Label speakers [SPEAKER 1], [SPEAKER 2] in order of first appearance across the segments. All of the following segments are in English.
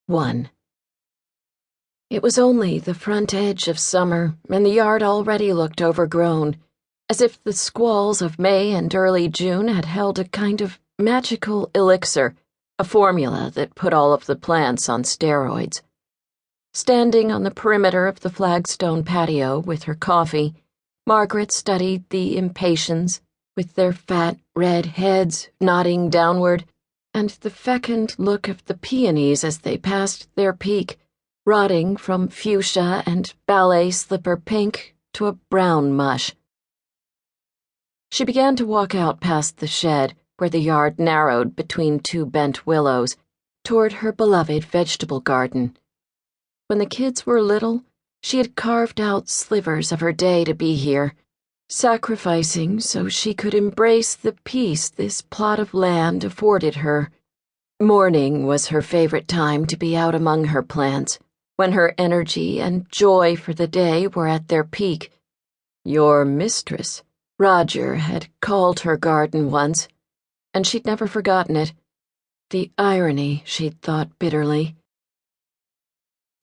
[SPEAKER 1] 1. It was only the front edge of summer, and the yard already looked overgrown, as if the squalls of May and early June had held a kind of magical elixir, a formula that put all of the plants on steroids. Standing on the perimeter of the flagstone patio with her coffee, Margaret studied the impatiens, with their fat red heads nodding downward, and the fecund look of the peonies as they passed their peak, rotting from fuchsia and ballet slipper pink to a brown mush. She began to walk out past the shed, where the yard narrowed between two bent willows, toward her beloved vegetable garden. When the kids were little, she had carved out slivers of her day to be here, sacrificing so she could embrace the peace this plot of land afforded her. Morning was her favorite time to be out among her plants, when her energy and joy for the day were at their peak. Your mistress, Roger, had called her garden once, and she'd never forgotten it. The irony, she'd thought bitterly.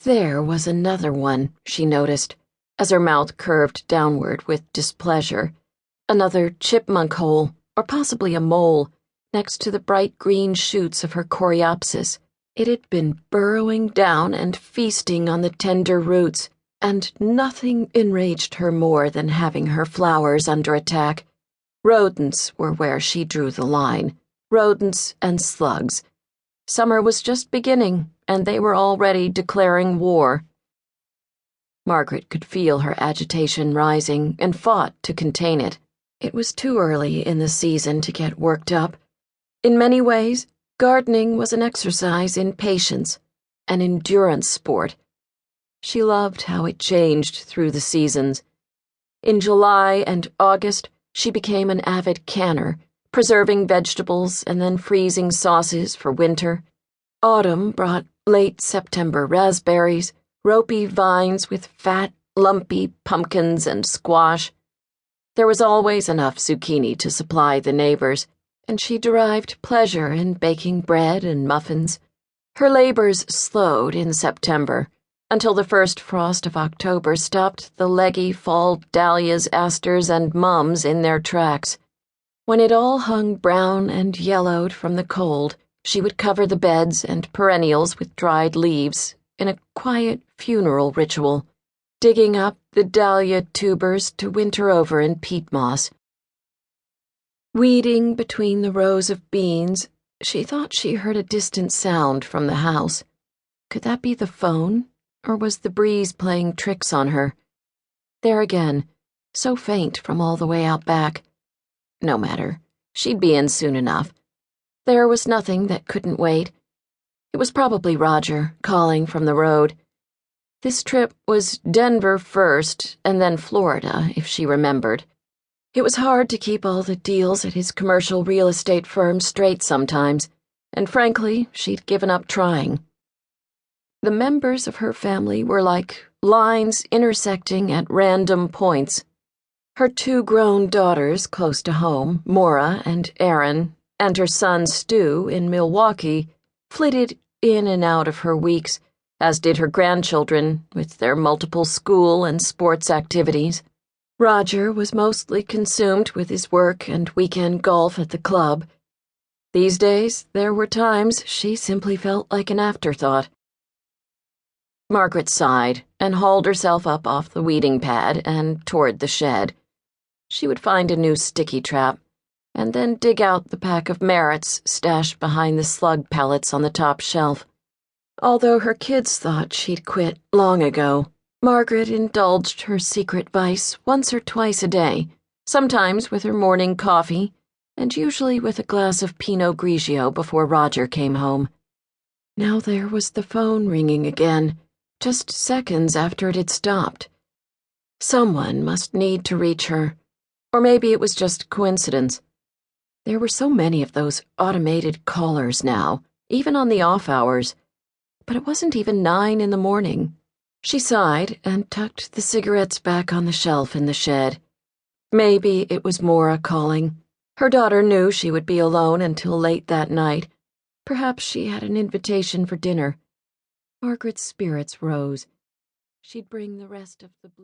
[SPEAKER 1] There was another one, she noticed, as her mouth curved downward with displeasure. Another chipmunk hole, or possibly a mole, next to the bright green shoots of her coreopsis. It had been burrowing down and feasting on the tender roots, and nothing enraged her more than having her flowers under attack. Rodents were where she drew the line. Rodents and slugs. Summer was just beginning, and they were already declaring war. Margaret could feel her agitation rising and fought to contain it. It was too early in the season to get worked up. In many ways, gardening was an exercise in patience, an endurance sport. She loved how it changed through the seasons. In July and August, she became an avid canner, preserving vegetables and then freezing sauces for winter. Autumn brought late September raspberries, ropey vines with fat, lumpy pumpkins and squash. There was always enough zucchini to supply the neighbors, and she derived pleasure in baking bread and muffins. Her labors slowed in September, until the first frost of October stopped the leggy fall dahlias, asters, and mums in their tracks. When it all hung brown and yellowed from the cold, she would cover the beds and perennials with dried leaves in a quiet funeral ritual, digging up the dahlia tubers to winter over in peat moss. Weeding between the rows of beans, she thought she heard a distant sound from the house. Could that be the phone, or was the breeze playing tricks on her? There again, so faint from all the way out back. No matter, she'd be in soon enough. There was nothing that couldn't wait. It was probably Roger, calling from the road. This trip was Denver first, and then Florida, if she remembered. It was hard to keep all the deals at his commercial real estate firm straight sometimes, and frankly, she'd given up trying. The members of her family were like lines intersecting at random points. Her two grown daughters close to home, Maura and Aaron, and her son Stu in Milwaukee, flitted in and out of her weeks, as did her grandchildren, with their multiple school and sports activities. Roger was mostly consumed with his work and weekend golf at the club. These days, there were times she simply felt like an afterthought. Margaret sighed and hauled herself up off the weeding pad and toward the shed. She would find a new sticky trap, and then dig out the pack of merits stashed behind the slug pellets on the top shelf. Although her kids thought she'd quit long ago, Margaret indulged her secret vice once or twice a day, sometimes with her morning coffee, and usually with a glass of Pinot Grigio before Roger came home. Now there was the phone ringing again, just seconds after it had stopped. Someone must need to reach her, or maybe it was just coincidence. There were so many of those automated callers now, even on the off hours. But it wasn't even 9 in the morning. She sighed and tucked the cigarettes back on the shelf in the shed. Maybe it was Maura calling. Her daughter knew she would be alone until late that night. Perhaps she had an invitation for dinner. Margaret's spirits rose. She'd bring the rest of the blue